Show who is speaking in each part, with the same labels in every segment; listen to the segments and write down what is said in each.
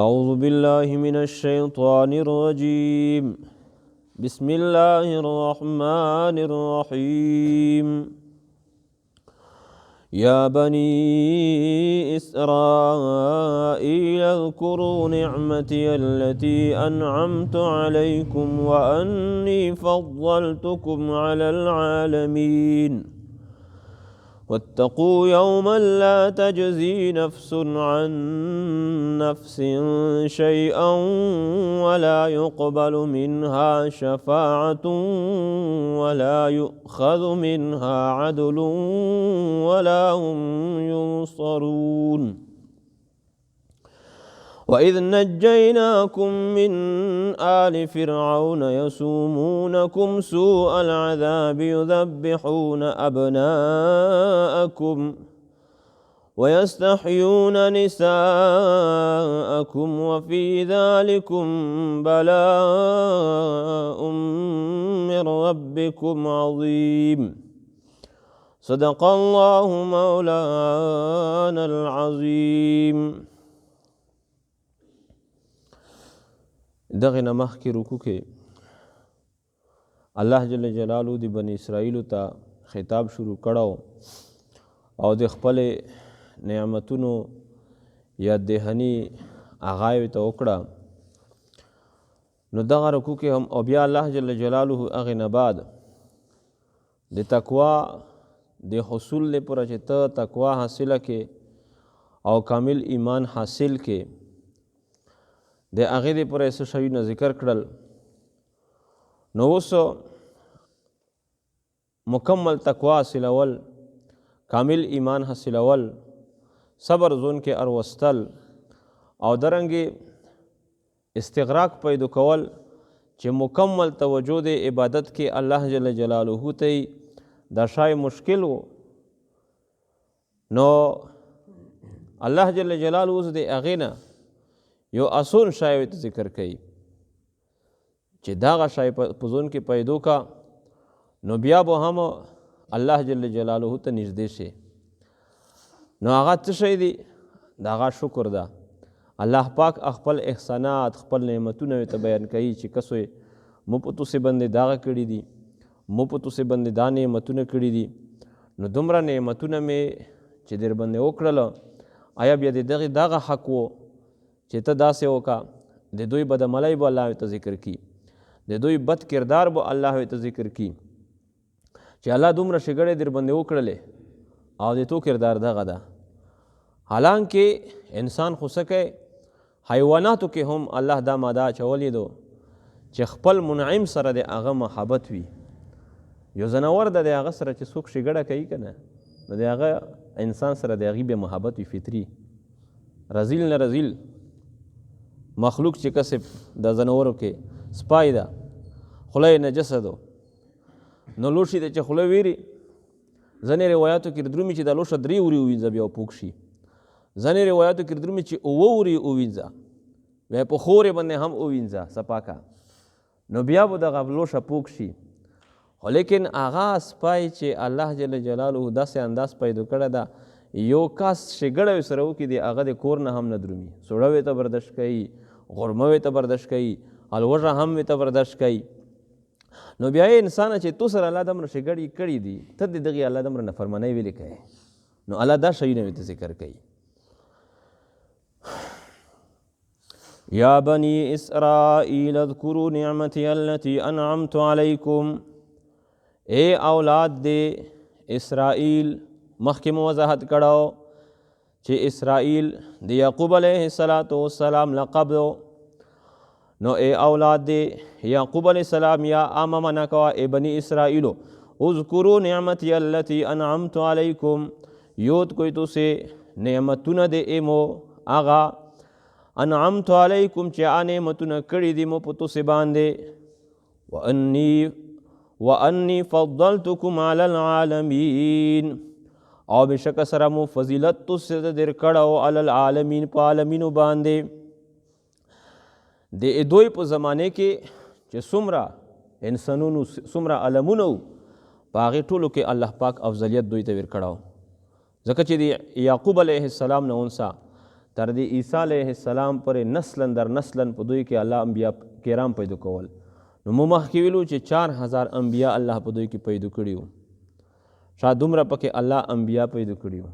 Speaker 1: أعوذ بالله من الشيطان الرجيم بسم الله الرحمن الرحيم يا بني إسرائيل اذكروا نعمتي التي أنعمت عليكم وأني فضلتكم على العالمين واتقوا يوما لا تجزي نفس عن نفس شيئا ولا يقبل منها شفاعة ولا يؤخذ منها عدل ولا هم ينصرون وإذ نجيناكم من آل فرعون يسومونكم سوء العذاب يذبحون أبناءكم ويستحيون نساءكم وفي ذلكم بلاء من ربكم عظيم صدق الله مولانا العظيم. دغه نه مخکې رکوع کې الله جل جلاله د بني اسرائیلو ته خطاب شروع کړو او د خپل نعمتونو یاد دهنی هغه ته وکړه. نو دغه رکوع کې هم او بیا الله جل جلاله هغې نه بعد د تقوا د حصول لپاره چې ته تقوا حاصله کې او کامل ایمان حاصل کې د هغې دپاره څه شیونه ذکر کړل. نو اوس مکمل تقوا حاصلول، کامل ایمان حاصلول، صبر زون کې اروستل او درنګې استغراق پیدا کول چې مکمل توجه د عبادت کې الله جل جلاله ته دا شای مشکل و. نو الله جل جلاله اوس د هغې نه یو اسون شای ته ذکر کوي چې داغه شای په ځون کې پیدا کا نو بیا به هم الله جل جلاله ته نږدې شي. نو هغه څه شی دی؟ د هغه شکر ده. الله پاک خپل احسانات خپل نعمتونه ته بیان کوي چې کسوی مو په توسې باندې داغه کړي دي، مو په توسې باندې دا نعمتونه کړي دي. نو دومره نعمتونه مې چې در باندې وکړله آیا بیا د دغه حق و چې ته داسې وکړه؟ د دوی بدعملۍ به الله ته ذکر کی، د دوی بد کردار به الله ته ذکر کی چې الله دومره ښېګړې در باندې وکړلې او د تو کردار دغه ده. حالانکه انسان خو څه کوي، حیواناتو کې هم الله دا ماده اچولی دو چې خپل منعم سره د هغه محبت وي. یو ځناور ده د هغه سره چې څوک ښېګړه کوي که نه نو د هغه انسان سره د هغې بیا محبت وي فطري. رزیل نه رزیل مخلوق چې کسب د ځناورو کې سپای ده، خوله یې نجسه ده، نو لوښي ده چې خوله ویري. ځینې روایاتو کې درومي چې دا لوښه 3 ورې ووینځه بیا پوک شي، ځینې روایاتو کې درومي چې 9 ورې ووینځه بیا په خورې باندې هم ووینځه صفاکه، نو بیا به دغه لوښه پوک شي. خو لیکن هغه سپای چې الله جل جلاله داسې انداز پیدا کړی ده یو کاس ښېګړه سره وکړي د هغه د کور نه هم نه درومي، سوړه وې ته برداشت کوي، غرمه وې ته برداشت کوي، الوږه هم وې ته برداشت کوي. نو بیا یې انسانه چې تو سره الله دومره ښېګړې کړي دي ته د دغې الله دومره نافرمانۍ ولې کوې؟ نو الله دا شیونه ورته ذکر کوي. یا بني اسرائیل اذکروا نعمتي التي انعمت علیکم. اے اولاد د اسرائیل، مخکې مو وضاحت کړو چې اسرائیل د یعقوب علیه السلام لقب دو. نو اے اولاد د یعقوب علیه السلام یا عامه معنا کوه اے بنی اسرائیلو اذکروا نعمتی التي انعمت علیکم، یود کوئی تو سے نعمتونه د ایمو آغا انعمت علیکم چې آ نعمتونه کړي دي مو په تو سے باندې وانی فضلتکم علی العالمین، او بشک سره مو فضیلت تو سے در کړو علی العالمین په عالمینو باندې. د دوی په زمانه کې چې څومره انسانونو څومره علمونه په هغې ټولو کې الله پاک افضلیت دوی ته ورکړی و، ځکه چې د یعقوب علیه السلام نه اونسا تر د عیسی علیه السلام پورې نسلا در نسلا په دوی کې الله انبیا کرام پیدا کول. نو مو مخکې ویلو چې 4000 انبیا الله په دوی کې پیدا کړي وو. شاید دومره پکې الله انبیا پیدا کړي وو.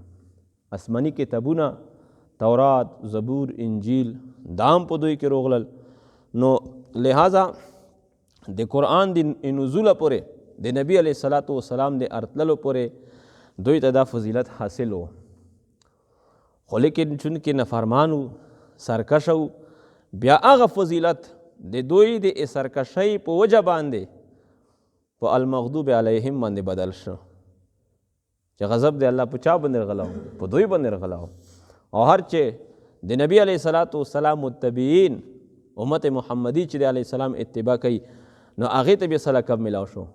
Speaker 1: آسماني کتابونه تورات، زبور، انجیل دا هم په دوی کې روغلل. نو لہذا د قرآن د نزول پورې د نبی علیه الصلاة والسلام د ارتللو پورې دوی ته دا فضیلت حاصل و. خو لیکن چونکې نفرمان و، سرکش و، بیا هغه فضیلت د دوی د سرکشۍ په وجه باندې په المغضوب علیهم باندې بدل شو چې غضب د الله په چا باندې رغلاو؟ په دوی باندې رغلاو. او هر چې د نبی علیه الصلاة والسلام متبعین امت محمدی چې د علیه السلام اتباع کوي نو هغې ته بیا څه لقب ملاو شو؟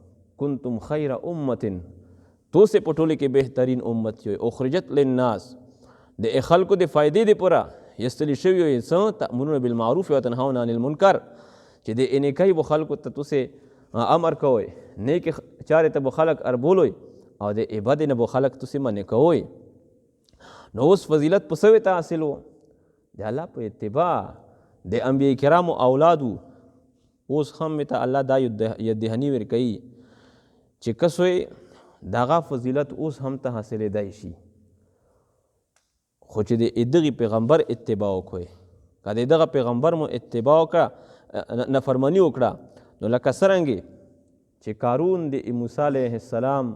Speaker 1: کنتم خیر امت، تو سه په ټولو کې بهترین امت یو، اخرجت للناس، د خلکو د فایدې دپاره یستلی شوي یو څه تأمرون بالمعروف و تنهون عن المنکر، چې د نیکۍ به خلکو ته تاسې امر کوئ، نیکې چارې ته به خلک اربولوئ او د بدې نه به خلک تاسې منع کوئ. نو اوس فضیلت په څه ته حاصل و؟ د الله په اتباع د انبیاء کرامو اولادو. اوس هم ته الله دا یدهني ورکوي چې کسوی دغه فضیلت اوس هم ته حاصلېدی شي، خو چې د دغې پیغمبر اتباع وکړئ. که د دغه پیغمبر مو اتباع وکړه، نفرماني وکړه، نو لکه څرنګې چې قارون د موسی علیه السلام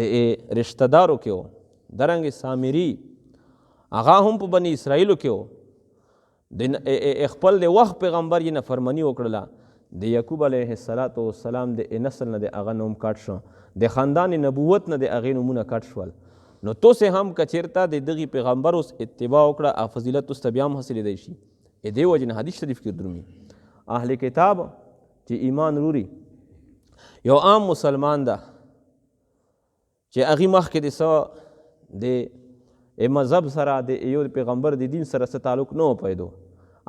Speaker 1: د رشته دارو کې و، درنګې سامري هغه هم په بني اسرائیلو کې و، د خپل د وخت پیغمبر یې نفرماني وکړله، د یعقوب علیه السلام د نسل نه د هغه نوم کټ شو، د خاندان نبوت نه د هغې نومونه کټ شول. نو تاسې هم که چېرته د دغې پیغمبر اوس اتباع وکړه، فضیلت اوس ته بیا هم حاصلېدی شي. دې وجې نه حدیث شریف کې درومي اهل کتاب چې ایمان وروړي، یو عام مسلمان ده چې هغې مخکې د څه د مذهب سره د یو پیغمبر د دین سره څه تعلق نه و پیدا،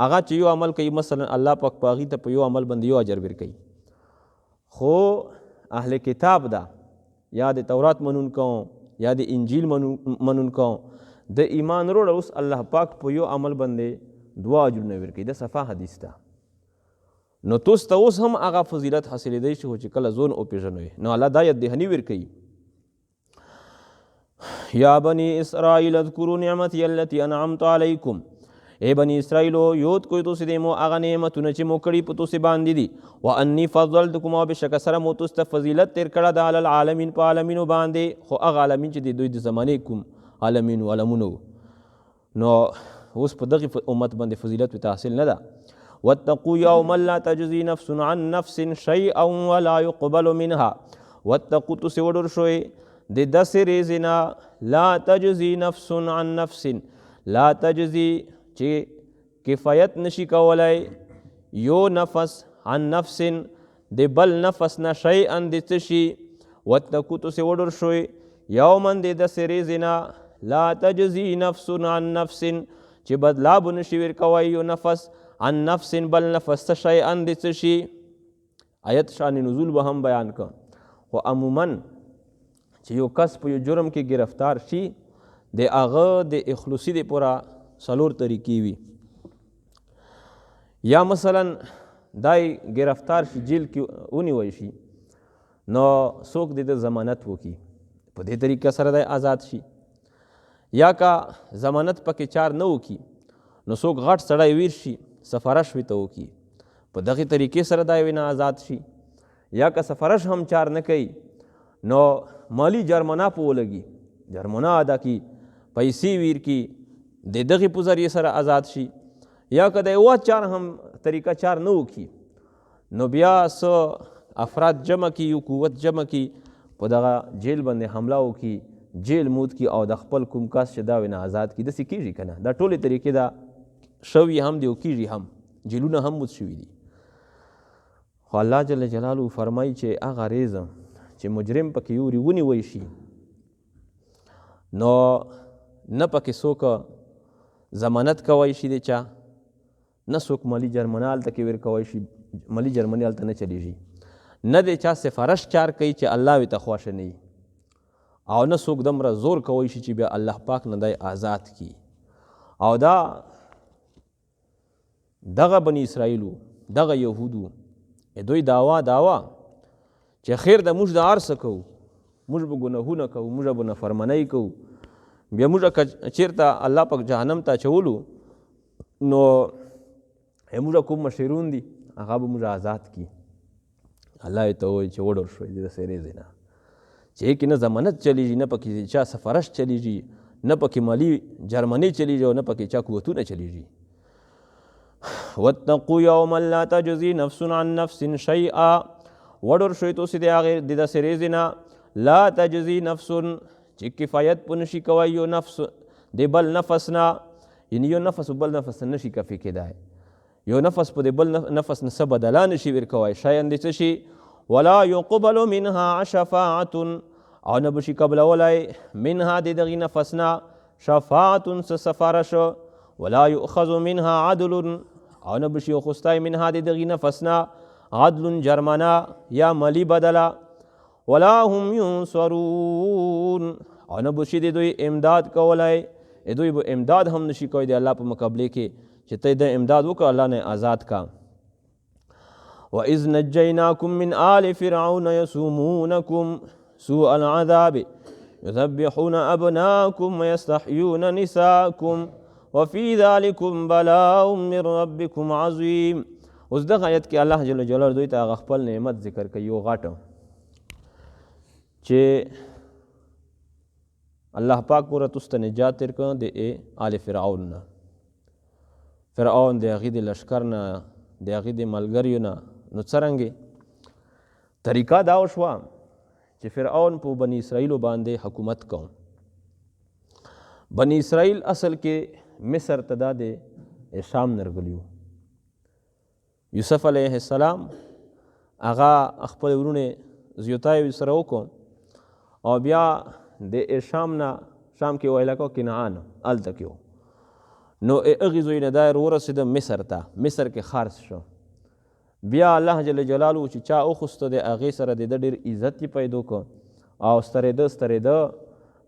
Speaker 1: هغه چې یو عمل کوي مثلا الله پاک په هغې ته په یو عمل باندې یو اجر ورکوي. خو اهل کتاب ده یا د تورات منونکو یا د انجیل منونکو د ایمان وروړه، اوس الله پاک په یو عمل باندې 2 اجرونه ورکوي. دا صفا حدیث ده. نو تاسو ته اوس هم هغه فضیلت حاصلېدی شي چې کله ځون وپېژنئ. نو الله دا یدهني ورکوي، یا بنی اسرائیل اذکروا نعمتی التي انعمت علیکم، ای بنی اسرائیلو یاد کوئ تاسې د مو هغه نعمتونه چې مو کړي په تاسې باندې دي، وانی فضلتکم، او بېشکه سره مو تاسو ته فضیلت تېر کړه د علی العالمین په عالمینو باندې. خو هغه عالمین چې د دوی د زمانې کوم عالمین و عالمونه نو اوس په دغې امت باندې فضیلت ورته حاصل نه ده. واتقوا یوما لا تجزي نفس عن نفس شیئا ولا يقبل منها، واتقوا تاسې وډر شوئ د داسې ریزې نه لا تجزي نفس عن نفس، لا تجزي چې کفایت نشي کولی یو نفس عن نفس د بل نفس نه شیئا د څه شي. واتقوا تاسې وډر شوئ یوما د داسې ریزې نه لا تجزي نفس عن نفس چې بدلا به نشي ورکوی یو نفس عن نفس بل نفس څه شیئا د څه شي. آیت شان نزول به هم بیان کړ. خو عموما چې یو کس په یو جرم کې گرفتار شي د هغه د اخلاصي دپاره 4 طریقې وي. یا مثلا دای گرفتار شي جیل کې ونیوی شي نو څوک د ضمانت وکړي، په دې طریقه سره دی آزاد شي. یا که ضمانت پکې چار نه وکړي نو څوک غټ سړی ویر شي سفارش ورته وکړي، په دغې طریقې سره دی نه آزاد شي. یا که سفارش هم چار نه کوي نو مالی جرمانه په ولګي، جرمانه ادا کړي، پیسې ویر کړي، د دغې په ذریعې سره آزاد شي. یا که د یوه چار هم طریقه چار نه وکړي نو بیا څه افراد جمع کړي، یو قوت جمع کړي، په دغه جیل باندې حمله وکړي، جیل مود کړي او د خپل کوم کس چې دا وینه آزاد کړي. داسې کېږي که نه؟ دا ټولې طریقې دا شوي هم دي او کېږي هم، جیلونه هم مود شوي دي. خو الله جل جلاله فرمایي چې هغه ریزه چې مجرم پکې یوري ونیوی شي نو نه پکې څوک ضمانت کوی شي د چا، نه څوک مالی جرمنه هلته کې ورکوی شي، مالی جرمنې هلته نه چلیږي، نه د چا سفارش چار کوي چې الله ورته خوښه نه وي، او نه څوک دومره زور کوی شي چې بیا الله پاک نه دی آزاد کړي. او دغه بني اسرائیلو دغه یهودو دوی دعوا چې خیر د موږ د هر څه کوو، موږ به ګناهونه کوو، موږ به نافرمانۍ کوو، بیا موږ که چېرته الله پاک جهنم ته اچولو نو موږ کوم مشرون دي هغه به موږ آزاد کړي. الله یې ته ووایي چې وډور شوی د سیرې ځای نه، چې کې نه ضمانت چلیږي، نه پکې چا سفارش چلیږي، نه پکې مالی جرمنۍ چلیږي او نه پکې چا قوتونه چلیږي. واتقوا یوما لا تجزي نفس عن نفس شیئا، وډور شوی تاسې د هغې د سیرې ځای نه لا تجزي نفس چې کفایت په نشي کوی یو نفس د بل نفس نه، یعنې یو نفس بل نفس نه نشي کفی کېدای، یو نفس په د بل نفس نه څه بدلا نشي ورکوی شیئا د څه شي، ولا يقبل منها شفاعة او نه بشي قبلولی منها د دغې نفس نه شفاعة څه سفارش، ولا يؤخذ منها عدل او نه بشي اخستی منها د دغې نفس نه عدل جرمنه یا مالی بدله، ولا هم ينصرون او نه بشي د دوی امداد کولی، دوی به امداد هم نشي کوی د الله په مقابلې کې چې ته د امداد وکړه الله نه آزاد کا. وَإِذْ نَجَّيْنَاكُمْ مِنْ آلِ فِرْعَوْنَ يَسُومُونَكُمْ سُوءَ الْعَذَابِ يُذَبِّحُونَ أَبْنَاءَكُمْ وَيَسْتَحْيُونَ نِسَاءَكُمْ وَفِي ذَلِكُمْ بَلَاءٌ مِّن رَبِّكُمْ عَظِيمٌ. اوس دغه آیت کې الله جل جلاله دوی ته هغه خپل نعمت ذکر کوي، یو غټه چې الله پاک پوره تاسو ته نجات درکړه د آل فرعون نه، فرعون د هغې د لشکر نه، د هغې د ملګریو نه. نو څرنګې طریقه دا وشوه چې فرعون په بني اسرائیلو باندې حکومت کوم. بني اسرائیل اصل کې مصر ته دا د شام نه راغلي وو. یوسف علیه السلام هغه خپل ورونه زیوتای سره وکړو او بیا د شام نه، شام کې ویل کو کنعان هلته کې و، نو هغې زوی نه دا ورسېده مصر ته، مصر کې خرڅ شو. بیا الله جل جلاله چې چا وخوسته د هغې سره د ده ډېر عزت یې پیدا کړ او سترېده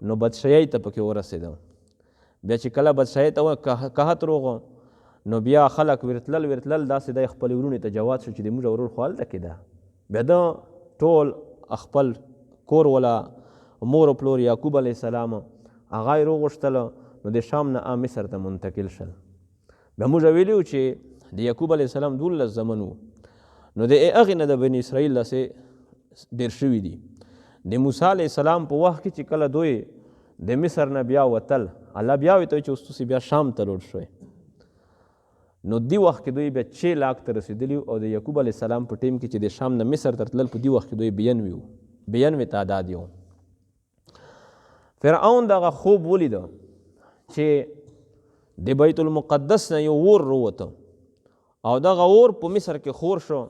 Speaker 1: نو بدشایۍ ته پکې ورسېده. بیا چې کله بدشایۍ ته قحط روغ نو بیا خلک ورتلل داسې دی خپل ورونو ته جواد شو چې د موږ ورور خو هلته کې ده. بیا ده ټول خپل کور ولا مور و پلور یعقوب علیه السلام هغه یې روغوښتله نو د شام نه مصر ته منتقل شل. بیا موږ ویلي وو چې د یعقوب علیه السلام 12 زمن وو، نو د هغې نه د بني اسرائیل داسې ډېر شوي دي. د موسی علیه السلام په وخت کې چې کله دوی د مصر نه بیا وتل، الله بیا ویې ته چې اوس تاسې بیا شام ته لوړ شوی، نو دی وخت کې دوی بیا 6 لاک ته رسېدلي او د یعقوب علیه السلام په ټیم کې چې د شام نه مصر ته تلل په دې وخت کې دوی 92 تعداد یو. فرعون دغه خوب ولیده چې د بیت المقدس نه یو اور رووته او دغه اور په مصر کې خور شو.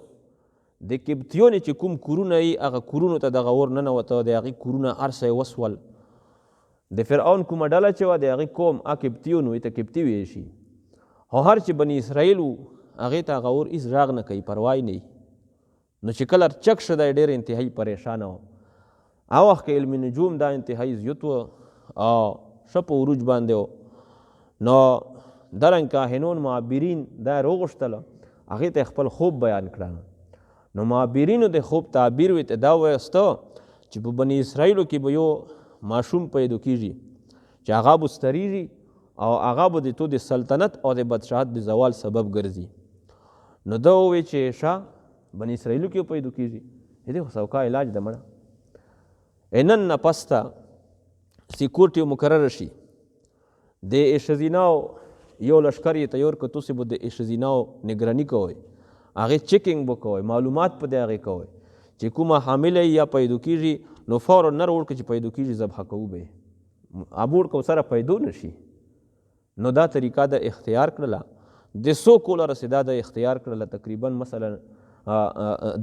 Speaker 1: د کبتیونو چې کوم کورونه یي هغه کورونو ته دغه اور ننوته، د هغې کورونه هر څه یې وسول. د فرعون کومه ډله چې وه د هغې قوم کبتیون وایي ته کبتي ویې شي، او هر چې بني اسرائیل و هغې ته هغه اور هېڅ غږ نه کوي، پروا یې نه. نو چې کله چک شو دی ډېر انتهایي پریشانه و. هغه وخت کې علم نجوم دا انتهایي زیات و او ښه په عروج باندې و. نو درنګ کاهنون معبرین دا یې روغوښتله، هغې ته خپل خوب بیان کړه. نو معبرینو د خوب تعبیر وی ته دا وایسته چې په بني اسرائیلو کې به یو ماشوم پیدا کیږي چې هغه به ستریږي او هغه به د تو د سلطنت او د بادشاهت د زوال سبب ګرځي. نو ده ووی چې ښه بني اسرائیلو کې پیدا کیږي، د دې خو سوکا علاج ده مړه. نن نه پس ته سیکورټي مقرره شي، د ښځیناو یو لشکر یې تیار کړه، تاسې به د ښځیناو نګراني کوئ، هغې چیکینګ به کوئ، معلومات په دې هغې کوئ چې کومه حامله یا پیدا کیږي نو فورا نر وړکه چې پیدا کیږي ذبحه کوو به یې، ابوړ که سره پیدا نه شي. نو دا طریقه د اختیار کړله، د 100 کوله رسېدا د اختیار کړله، تقریبا مثلا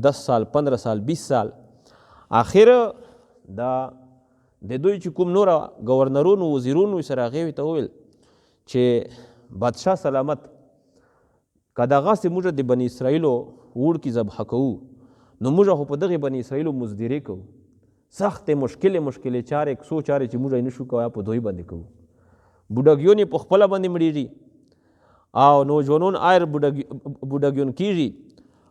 Speaker 1: 10 سال 15 سال 20 سال. آخر دا د دوی چې کوم نوره ګورنرونو وزیرونو سره هغې ته وویل چې بادشاه سلامت که دغسې موږ د بني اسرائیلو وړکي ذبحه کوو نو موږ خو په دغې بني اسرائیلو مزدوري کوو، سختې مشکلې چارې څو چارې چې موږ یې نشو کوی په دوی باندې کوو. بوډګیون یې په خپله باندې مړېږي او نوجوانون آیر بوډګیون کېږي،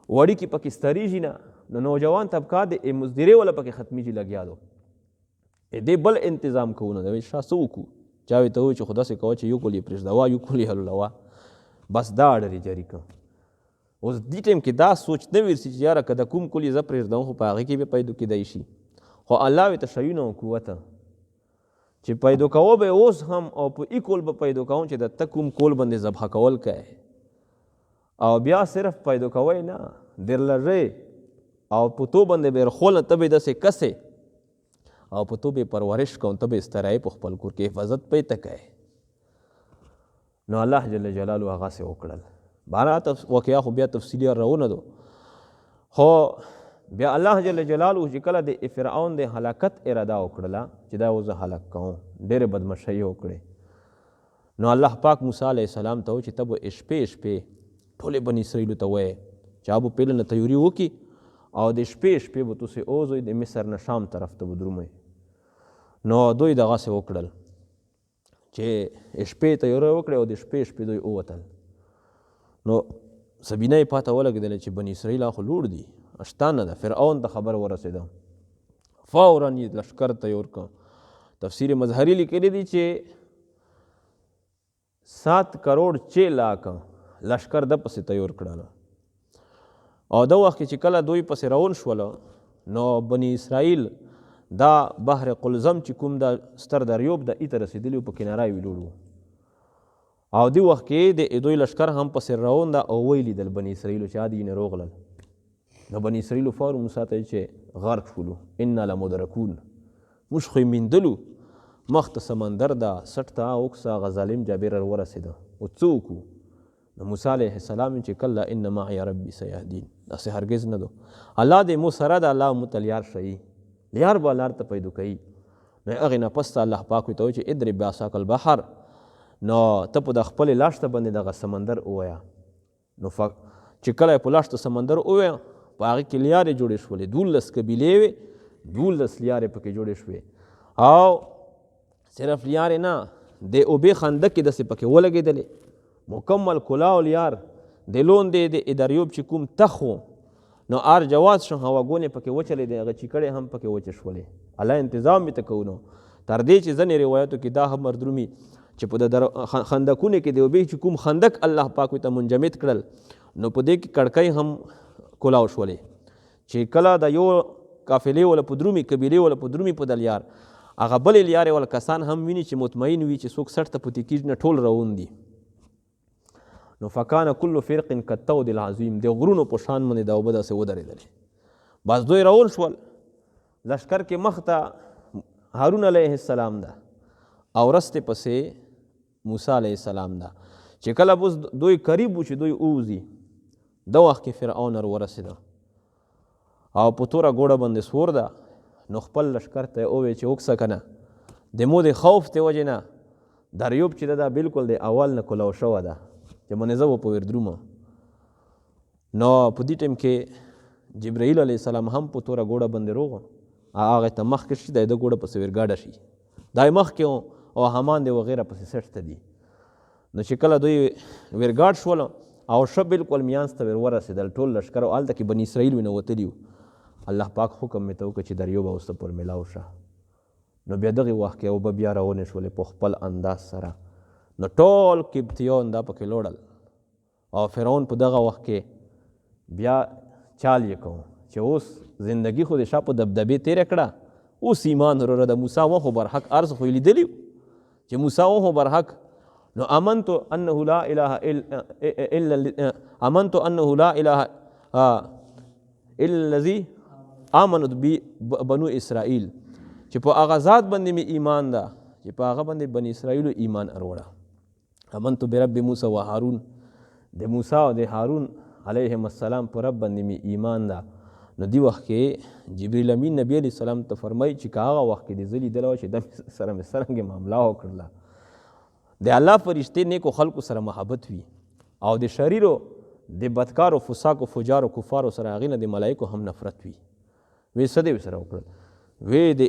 Speaker 1: وړي کې پکې ستریږي نه، نو نوجوان طبقه د مزدورۍ والا پکې ختمیږي لګیا دو. دې بل انتظام کوو نه د شاه څه وکړو، چا ورته ووایي چې خو داسې کوه چې یو کول یې پرېږدوه یو کول یې حلولوه، بس دا اډرې جاري کړه. اوس دې ټایم کې دا سوچ نه ویرسي چې یاره که د کوم کول یې زه پرېږدم خو په هغې کې به پیدا کېدی شي، خو الله ورته شیونه وقوته چې پیدا کوه به اوس هم او په ای کول به پیدا کوم چې د ته کوم کول باندې ذبحه کول کوې، او بیا صرف پیدا کوی نه در لږې او په تو باندې به رخول ته به داسې کسې او په تو به پرورش کوم، ته به استرایې په خپل کور کې حفاظت پې ته کوې. نو الله جل جلاله هغسې وکړل. بهرحال واقعه خو بیا تفصیلي راونه دو، خو بیا الله جل جلاله چې کله د فرعون د هلاکت اراده وکړله چې دا اوس زه هلاک کوم، ډېرې بدمشهۍ وکړې، نو الله پاک موسی علیه السلام ته و چې ته به شپې شپې ټولې بني اسرائیلو ته وایې چې هغه به پیله نه تیوري وکړي او د شپې شپې به تاسې اوځئ د مصر نه شام طرف ته به درومئ. نو دوی دغسې وکړل چې شپې تیاری وکړې او د شپې شپې دوی ووتل. نو سبینه یې پاته ولګېدله چې بني اسرائیل خو لوړ دي، اشته نه ده. فرعون ته خبر ورسېده، فورا یې لشکر تیار کړ. تفسیر مظهري لیکلی دی چې 7 کروڑ 6 لاکھ لشکر د پسې تیار کړل. او د وخت کې چې کله دوی پسې روان شول نو بني اسرائیل دا بحر قلزم چې کوم دا ستر دریوب د ایته رسېدلي په کناره یې ویلوړ و، او دې وخت کې د دوی لشکر هم پسې روان ده او ویې لیدل بني اسرائیلو چې هادي نه روغلل. نو بني اسرائیلو فور موسی ته چې غرق شولو، انا لمدرکون، موږ خو یې میندلو، مخ ته سمندر ده، سټ ته اوکسه هغه ظالم جابر ورسېده، او څه وکړو؟ نو موسی علیه السلام چې کله ان معی ربي سیهدین، داسې هرګز نه دو، الله دې مو سره ده، الله مو ته لیار ښیي، لیار به لار ته پیدا کوي. نو هغې نه پس ته الله پاک ورته وایي چې اضرب بعصاک البحر، نو ته په د خپلې لاشته باندې دغه سمندر ووایه. نو چې کله یې په لاشته سمندر ووایه په هغې کې لیارې جوړې شولې، 12 قبیلې وې، 12 لیارې پکې جوړې شوې، او صرف لیارې نه د اوبې خندق کې داسې پکې ولګېدلې، مکمل کلاو لیار د لوندې د ادریوب چې کوم تخ و نو ار جواز شو، هواګونې پکې وچلېدې، هغه چیکړې هم پکې وچې شولې. الله انتظام یې ته کوو. نو تر دې چې ځینې روایتو کې دا هم مردرومي چې په د خندقونو کې د اوبې چې کوم خندق الله پاک ورته منجمد کړل، نو په دې کې کړکۍ هم کلاو شولې چې کله د یو قافلې ولا په درومي، قبیلې ولا په درومي په د لیار، هغه بلې لیارې ولا کسان هم ویني چې مطمئن وي چې څوک سټ ته پوتې کېږي نه ټول روان دي. نو فکان کل فرق کالطود العظیم، د غرونو په شان باندې دا اوبه داسې ودرېدلې. بس دوی روان شول، لشکر کې مخ ته هارون علیه السلام ده او رستې پسې موسی علیه السلام ده. چې کله اوس دوی قریب و چې دوی اوځي، د وخت کې فرعون ورسېده او په توره ګوډه باندې سور ده. نو خپل لشکر ته یې وویل چې وکسه که نه، د مو د خوف د وجې نه دریوب چې ده دا بلکل د اول نه کلاو شوه ده چې منې زه به په ور درومه. نو په دې ټایم کې جبرائیل علیه السلام هم په توره ګوډه باندې روغ، هغې ته مخکې شي، د ده ګوډه پسې ورګاډه شي، دا یې مخکې او حمان دی وغیره پسې سټ ته دي. نو چې کله دوی ورګاډ شول او ښه بلکل میانځ ته ورسېدل ټول لشکر، او هلته کې بني اسرائیل وینه وتلي وو. الله پاک حکم مې ته وکړه چې دریوب اوس ته پر میلاو شه. نو بیا دغې وخت کې اوبه بیا روانې شولې په خپل انداز سره. نو ټول قبطیان دا پکې لوړل، او فرعون په دغه وخت کې بیا چال یې کوو چې اوس زندگی خو د شا په دبدبې تېره کړه، اوس ایمان وروره د موسی و خو برحق عرض خو یې لیدلي چې موسی و خو برحق. نو آمنت انه لا اله الا الذي آمنت بنو اسرائیل، چې په هغه ذات باندې مې ایمان ده چې په هغه باندې بني اسرائیلو ایمان اروړه. آمنت برب موسی و هارون، د موسی او د هارون علیهم السلام په رب باندې مې ایمان ده. نو دی وخت کې جبریل امین نبی علیه السلام ته فرمایي چې که هغه وخت کې د زه لیدلی وه چې د سره مې څرنګې معامله وکړله، د الله فرشتې نیکو خلکو سره محبت وي او د شریرو د بدکارو فساقو فجارو کفارو سره هغې نه د ملایکو هم نفرت وي. وی څه دی سره وکړل؟ وی د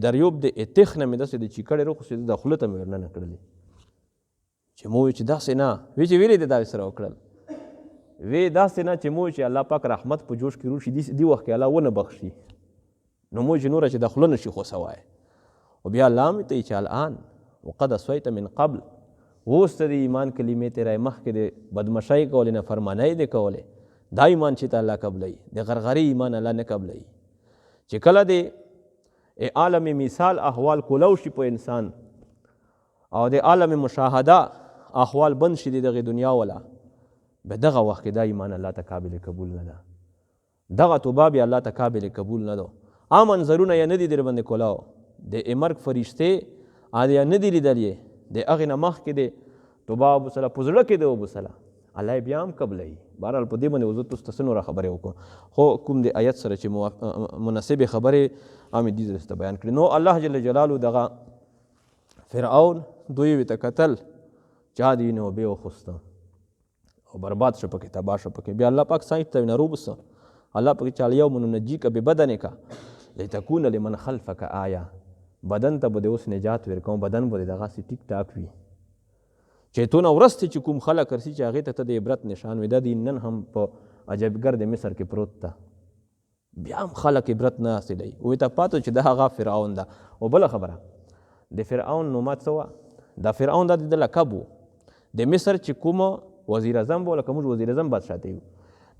Speaker 1: دریوب د اتخ نه مې داسې د چیکړې روخ چې د خوله ته مې ورننه کړلې چې مو چې داسې نه وی چې ویلې د داسې سره وکړل وی داسې نه چې مو چې الله پاک رحمت په جوش کې روشي دی وخت کې الله ونه بخشي نو مو چې نوره چې د خوله نشي خوسوای او بیا الله مې ته چې الان وقد عصیت من قبل اوس ته د ایمان کلمې تیری مخکې د بدمشۍ کولې نه فرمانۍ دې کولې دا ایمان چې ته الله قبلوي د غرغري ایمان الله نه قبلوي چې کله د عالم مثال احوال کولو شي په انسان او د عالم مشاهده احوال بند شي دغه دنیا ولا به دغه وخت کې دا ایمان الله ته قابل قبول نه ده دغه توبه بیا الله ته قابل قبول نه ده عام منظرونه یې نه دي در باندې کولاو د مرګ فرشتې یا نه دي لیدلې د هغې نه مخکې د توبه وبسله په زړه کې د وبسله الله یې بیا هم قبلوي بهرحال په دې باندې زه تاسو ته څه نوره خبرې وکړم خو کوم د آیت سره چې مناسبې خبرې هم دې درسته بیان کړي نو الله جل جلاله دغه فرعون دوی ته کتل چا دې وینې وبې وخوسته او برباد شو پکې تباه شو پکې بیا الله پاک سایت ته وینه روبسه الله پاک چې الیوم ننجیک ببدنک لتکون لمن خلفک آیه بدن ته به د اوس نجات ورکوم بدن به دغسې ټیک ټاک وي چې تونه ورسته چې کوم خلک رسي چې هغې ته د عبرت نشان وي دا د نن هم په عجبګر د مصر کې پروت ده بیا هم خلک عبرت نه حاصلوي وایي ته پاته چې د هغه فرعون ده او بله خبره د فرعون نومات څه وه دا فرعون دا د ده لقب و د مصر چې کومه وزیر اعظم به لکه موږ وزیر اعظم بادشاه ته یو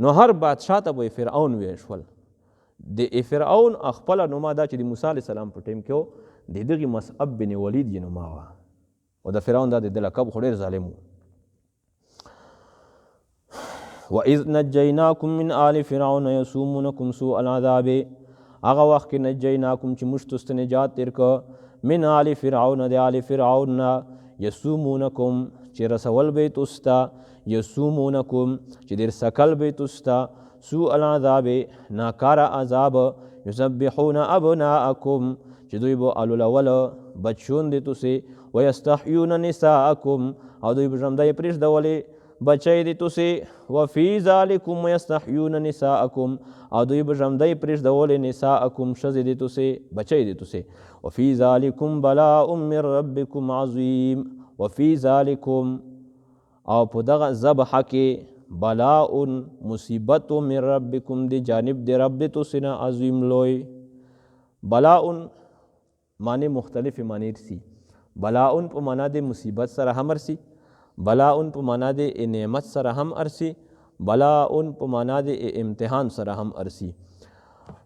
Speaker 1: نو هر بادشاه ته به فرعون ویل شول د فرعون خپله نوما دا چې د موسی علیه السلام په ټیم کې و د دغې مصعب بن ولید یې نوما وه او د فرعون دا د ده لقب خو ډېر ظالم و وَإِذْ نَجَّيْنَاكُمْ مِنْ آلِ فِرْعَوْنَ يَسُومُونَكُمْ سُوءَ الْعَذَابِ هغه وخت کې نجیناکم چې موږ تاسو ته نجات تېر کړه من آل فرعون د آل فرعون نه یسومونکم چې رسول به یې تاسو ته یسومونکم چې ډېر سکل به یې تاسو ته سوء العذاب ناکاره عذاب یذبحون ابناءکم چې دوی به الولوله بچون دي تاسې ویستحیون نساءکم او دوی به ژمده یې پرېږدولې بچی دي تاسې وفي ذلکم ویستحیون نساءکم او دوی به ژمده یې پرېږدولې نساءکم ښځې دي تاسې بچی دي تاسې وفي ذلکم بلاء من ربکم عظیم وفي ذلکم او په دغه ذبحه کې بلاء مصیبت من ربکم دی جانب دی رب دی تاسې نه عظیم لوی بلاء معنی مختلف معنی رسی بلاء په معنا د مصیبت سره هم رسی بلاء په معنا د نعمت سره هم ارسی بلاء په معنا د امتحان سره هم ارسی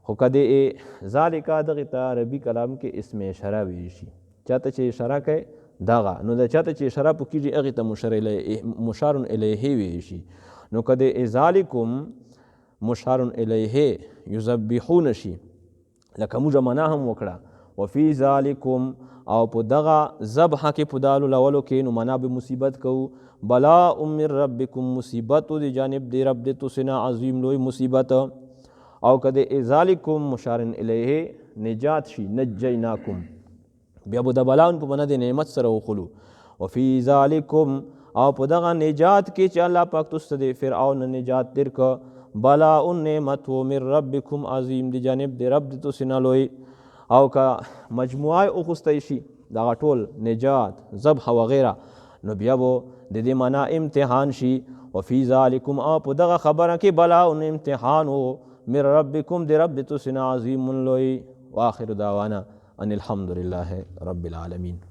Speaker 1: خو که د ذالکا دغې ته عربي کلام کې اسم اشاره ویل شي چاته چې اشاره کوي دغه نو د چاته چې اشاره په کېږي هغې ته مشار الیه ویل شي نو که د ذالکم مشار الیه یذبحون شي لکه موږ معنا هم وکړه وفي ذالکم او په دغه ذبحه کې په دالو لولو کې نو معنا به مصیبت کوو بلاء من ربکم مصیبت د جانب د رب د تاسې نه عظیم لوی مصیبت او که د ذالکم مشار الیه نجات شي نجیناکم بیا به د بلاء په معنا د نعمت سره وخلو وفي ذالکم او په دغه نجات کې چې الله پاک تاسو ته د فرعون نجات درکړه بلاء نعمت من ربکم عظیم د جانب د رب د تاسې نه لوی او که مجموعه اخوستی شي دغه ټول نجات ذبح وغیره نو بیا به د دې معنا امتحان شي وفي ذلکم او په دغه خبره کې بلاء امتحان و من ربکم د رب د تاسې نه عظیم لوی واخر دعوانا ان الحمد لله رب العالمین